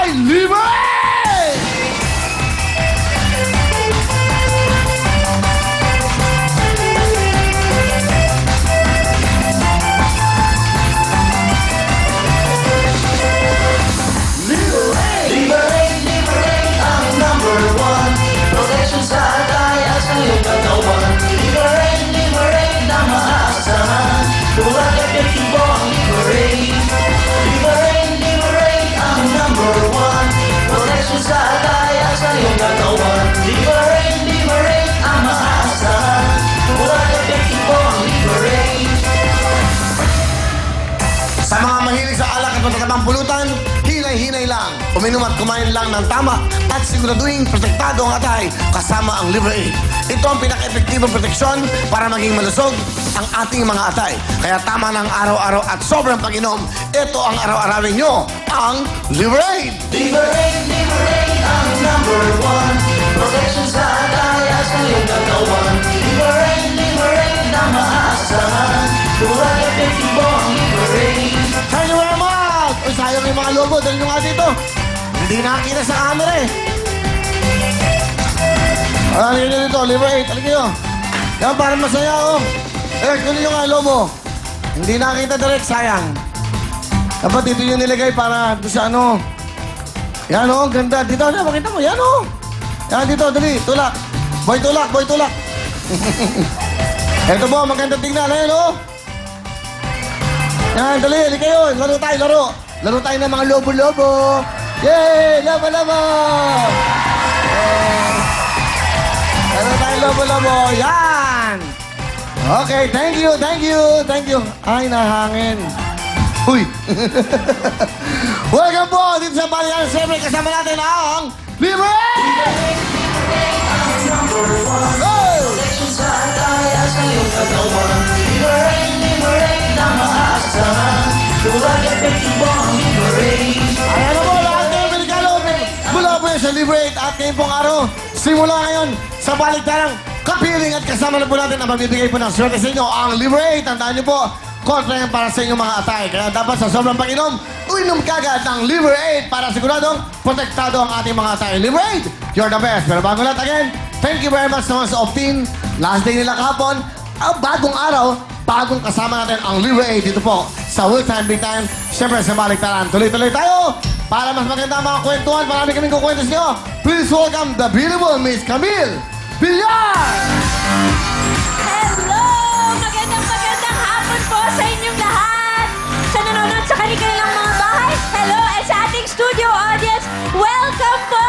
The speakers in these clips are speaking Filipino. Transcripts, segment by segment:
ay libre! Liberate ang number one. Protection sa atay at sa iyong katawan. Liberate na maaasahan. Huwag epektibo ang liberate. Liberate ang number one. Protection sa atay at sa iyong katawan. Liberate ang maaasahan. Huwag epektibo ang liberate. Sa mga mahilig sa alak at matatabang pulutan, hinay-hinay lang. Uminom at kumain lang ng tama at siguraduhin protektado ang atay kasama ang Libre 8. Ito ang pinaka-epektibong proteksyon para maging malusog ang ating mga atay. Kaya tama ng araw-araw at sobrang pag-inom, ito ang araw-arawin nyo, ang Libre 8. Liberate ang number one. Protection sa atay at sa iyong katawan. Liberate na maaasahan. Huwag epektibo ang liberate. Thank you very much! Uy, sayang yung mga lobo. Dali nyo nga dito. Hindi nakakita sa camera eh. Halika nyo dito, Libre 8. Halika nyo. Yan, parang masaya oh. Eh, kunin nyo nga lobo. Hindi nakakita direct, sayang. Dapat dito nyo nilagay para doon sa ano. Yan oh, ganda. Dito, yan, makita mo. Yan oh. Yan, dito, dali. Tulak. Boy, tulak, boy, tulak. Eto po, maganda tingnan. Ayan oh. Yan, dali, halika kayo. Laro tayo, laro. Laro tayo ng mga lobo-lobo. Yay! Labo-labo! Laro tayo lobo-lobo. Yan! Okay, thank you, thank you, thank you. Ay, nahangin. Uy! Welcome po dito sa Balian. Siyempre, kasama natin ang Libre! Protection sa atay at sa iyong katawan. Liberate na maaasahan. Huwag epektibo ang liberate. Ayan na po, lahat ng Amerikano. Mula po yan sa Libre 8 at ngayong pong araw. Simula ngayon sa baliktarang kapiling at kasama na po natin ang magbibigay po ng swerte sa inyo. Ang Libre 8, tandaan niyo po, kontra yan para sa inyong mga atay. Kaya dapat sa sobrang pag-inom, uinom kagad ng Libre 8 para siguradong protektado ang ating mga atay. Libre 8, you're the best. Pero bago lahat again, thank you very much naman sa Optin. Last day nila kahapon, bagong araw, bagong kasama natin ang Libre 8 dito po sa Will Time, Big Time. Siyempre sa baliktaran. Tuloy-tuloy tayo para mas maganda ang mga kwentuhan. Marami kaming kukwento sa inyo. Please welcome the beautiful Miss Camille Villar! Hello! Magandang hapon po sa inyong lahat! Sa nanonood sa kanilang mga bahay, hello! At sa ating studio audience, welcome po!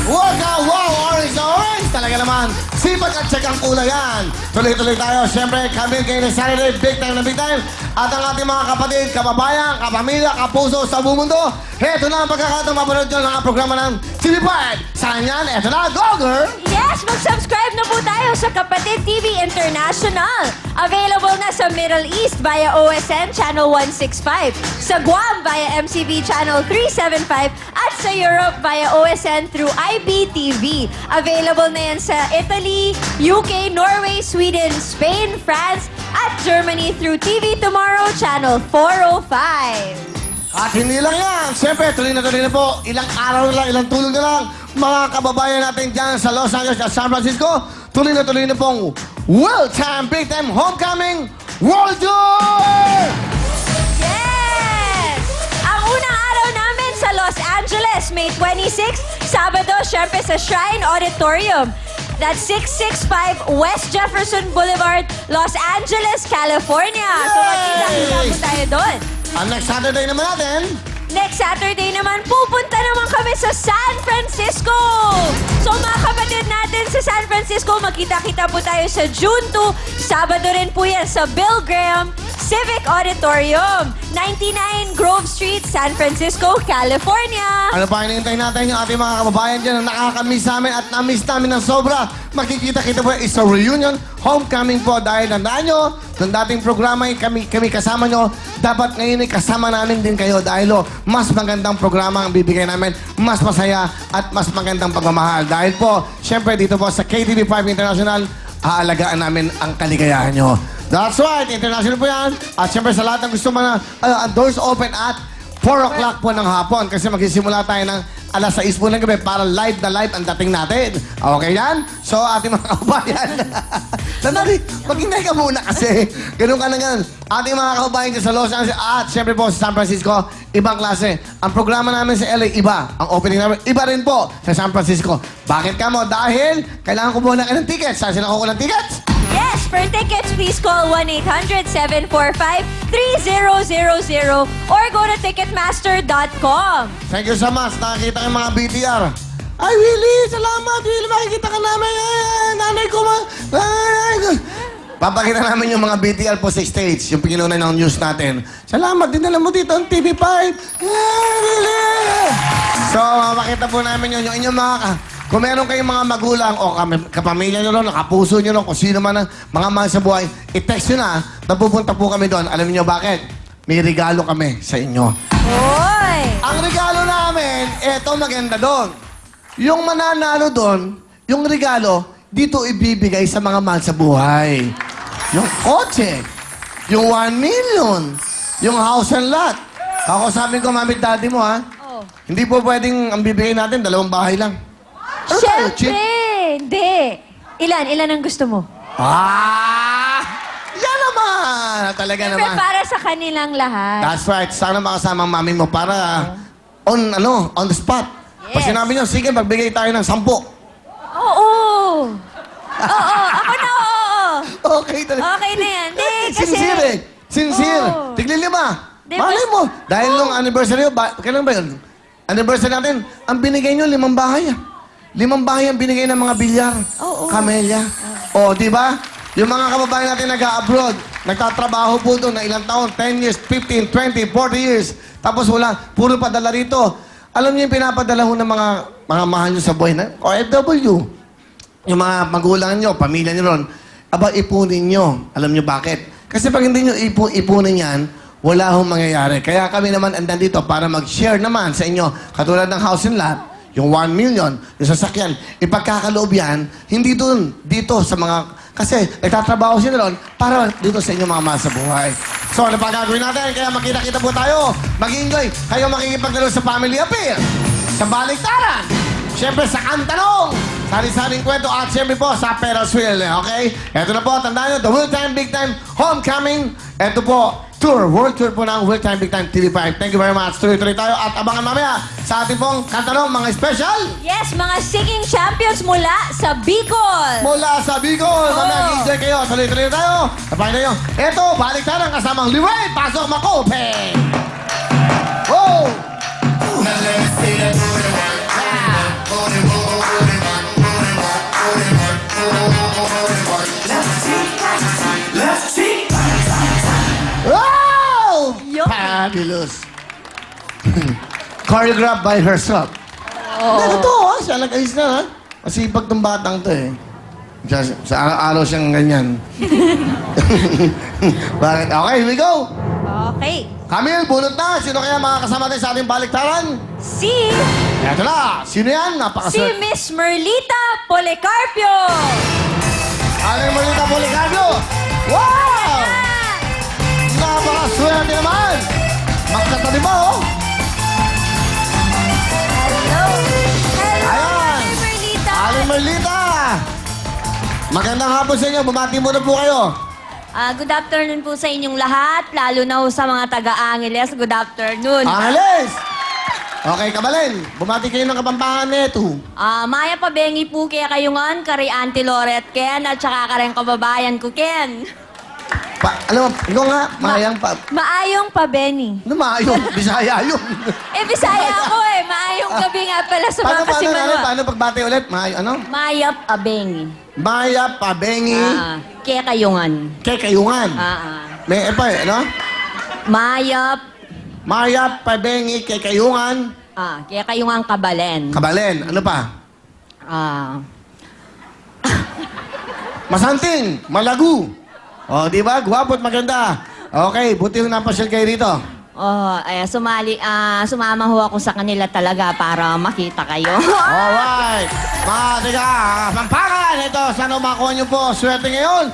Welcome! Wow! Orange na orange! Talaga naman, sipag at tsagang kulay yan. Tuloy-tuloy tayo. Siyempre, kami kayo na Saturday, big time na big time. At ang ating mga kapatid, kababayan, kapamilya, kapuso sa buong mundo. Heto na ang pagkakataong mapanood nyo ng mga programa ng TV5. Saan yan? Eto na, go girl! Yes! Mag-subscribe na po tayo sa Kapatid TV International. Available na sa Middle East via OSN Channel 165, sa Guam via MCV Channel 375, at sa Europe via OSN through IPTV. Available na yan sa Italy, UK, Norway, Sweden, Spain, France, at Germany through TV Tomorrow Channel 405. At hindi lang yan. Siyempre, tuloy na po. Ilang araw na lang, ilang tulog na lang. Mga kababayan natin dyan sa Los Angeles at San Francisco, tuloy na pong World Time Big Time Homecoming World Tour! Yes! Ang unang araw namin sa Los Angeles, May 26, Sabado, syempre sa Shrine Auditorium. That's 665 West Jefferson Boulevard, Los Angeles, California. So magkita-kita po tayo doon. Ang next Saturday naman natin, Next Saturday naman, pupunta naman kami sa San Francisco! So mga kapatid natin sa San Francisco, magkita-kita po tayo sa June 2. Sabado rin po yan sa Bill Graham Civic Auditorium, 99 Grove Street, San Francisco, California. ano pa hinihintay natin yung ating mga kababayan dyan na nakakamiss sa amin at na-miss namin ng sobra. Makikita-kita po is a reunion homecoming po dahil nandaan nyo, nung dating programa kami kasama nyo, dapat ngayon ay kasama namin din kayo dahil mas magandang programa ang bibigay namin, mas masaya at mas magandang pagmamahal. Dahil po, syempre dito po sa KTV5 International, aalagaan namin ang kaligayahan nyo. That's right, international po yan. At syempre sa lahat ng gusto mga, ang doors open at 4 o'clock po ng hapon kasi magsisimula tayo ng alas 6 po ng gabi para live na live ang dating natin. Okay yan? So, ating mga kabayan. Sandali, maghintay ka muna kasi. Ganun ka na ganun. Ating mga kabayan dyan sa Los Angeles at syempre po sa San Francisco, ibang klase. Ang programa namin sa LA, iba. Ang opening namin, iba rin po sa San Francisco. Bakit ka mo? Dahil kailangan kumuha na kayo ng tickets. Saan sila kukuha ng tickets? Yes, for tickets, please call 1-800-745-3000 or go to ticketmaster.com. Thank you so much. Nakakita ko yung mga BTR. Ay, Willie! Salamat, Willie! Makikita ka namin. Ay, nanay ko ma... Ay. Papakita namin yung mga BTR po sa stage, yung pinunay ng news natin. Salamat, dinala mo dito ang TV5. Ay, Willie! So, makita po namin yun, yung inyong mga... Kung meron kayong mga magulang o kapamilya nyo ron, kapuso nyo ron, kung sino man ang mga mahal sa buhay, i-text nyo na, napupunta po kami doon. Alam niyo bakit? May regalo kami sa inyo. Hoy! Ang regalo namin, eto maganda doon. Yung mananalo doon, yung regalo, dito ibibigay sa mga mahal sa buhay. Yung kotse, yung 1 million, yung house and lot. Ako sabi ko, mami, daddy mo, ha? Oh. Hindi po pwedeng ang bibigay natin, 2 bahay lang. Ano tayo, Siyempre! cheap? Hindi. Ilan ang gusto mo? Ah! Yan naman! Talaga Siyempre, naman. para sa kanilang lahat. That's right. Sana makasama ang mami mo para on the spot. Pag Yes. sinabi niyo, sige, magbigay tayo ng 10. Oo. Oo, ako na oo. Okay, talaga. Okay na yan. Di, kasi... Sincere eh. Sincere. Oo. Tigli 5. Di, Malay bas- mo. Dahil nung anniversary, kailan ba yun? Anniversary natin, ang binigay niyo, 5 bahay. 5 bahay ang binigay ng mga bilyar. Oo. Camellia. O, di ba? Yung mga kababayan natin nag-abroad, nagtatrabaho po doon na ilang taon, 10 years, 15, 20, 40 years. Tapos wala, puro padala rito. Alam niyo yung pinapadala ho ng mga mahal niyo sa buhay na OFW. Yung mga magulang niyo, pamilya niyo ron, aba, ipunin niyo. Alam niyo bakit? Kasi pag hindi niyo ipunin yan, wala hong mangyayari. Kaya kami naman andan dito para mag-share naman sa inyo. Katulad ng house and lot, yung 1 million, yung sasakyan, ipagkakaloob yan, hindi dun, dito sa mga... Kasi nagtatrabaho sila doon para dito sa inyo mga mahal sa buhay. So, ano pa gagawin natin? Kaya makita-kita po tayo. Mag-enjoy. Kayo makikipaglaro sa Family Appeal. Sa Baliktaran. Siyempre sa Kantanong. Sari-saring kwento at siyempre po sa Ferris Wheel. Okay? Ito na po. Tandaan nyo. The World Time Big Time Homecoming. Ito po. Tour. World Tour po ng World Time Big Time TV5. Thank you very much. Tuloy-tuloy tayo. At abangan mamaya sa ating pong Kantanong mga special. Yes, mga singing champions mula sa Bicol. Mula sa Bicol. Mamaya enjoy kayo. Tuloy-tuloy tayo. Tapahin tayo. Ito, Baliktaran kasamang Liway. Pasok Makope. Wow! Wow! Yun. Fabulous. Choreographed by herself. Oh. Totoo, ha? Siya nag-ayos na, ha? Masipag tong batang to, eh. Sa araw-araw siyang ganyan. Bakit? Okay, here we go. Okay. Camille, bunot na. Sino kaya mga kasama natin sa ating baliktaran? Si... Eto na. Sino yan? Si Napakaswerte. Miss Merlita Policarpio. Aling Marita Policarpio. Wow! Napakaswerte naman. Magkatabi ba, oh? Hello. Hello, Ayan. Miss Merlita. Aling Marlita. Magandang hapon sa inyo. Bumati muna po kayo. Good afternoon po sa inyong lahat, lalo na ho sa mga taga-Angeles. Good afternoon. Angeles! Okay, Kabalen. Bumati kayo ng Kapampangan neto. Maya pabengi po kaya kayungan, kari Auntie Loret Ken, at saka kareng kababayan ko Ken. Alam mo, ikaw nga, mayang pa... Maayong pabeni. Ano mayong? Bisaya yun. Bisaya ako eh. Maayong gabi nga pala sa mga kasimanwa. Paano pagbati ulit? Ano? Maya pabengi. Maya Pabengi Kaya kayungan. Kekayungan. May ano? Maya Pabengi Kekayungan Kaya kayungan kabalen. Kabalen. Ano pa? Masanting. Malagu. O, di ba? Gwapo at maganda. Okay, buti yung napasyal kayo rito. Sumama ho ako sa kanila talaga para makita kayo. Alright. Mga tiga, Pampangan. Ito, sana umakuha niyo po. Swerte ngayon.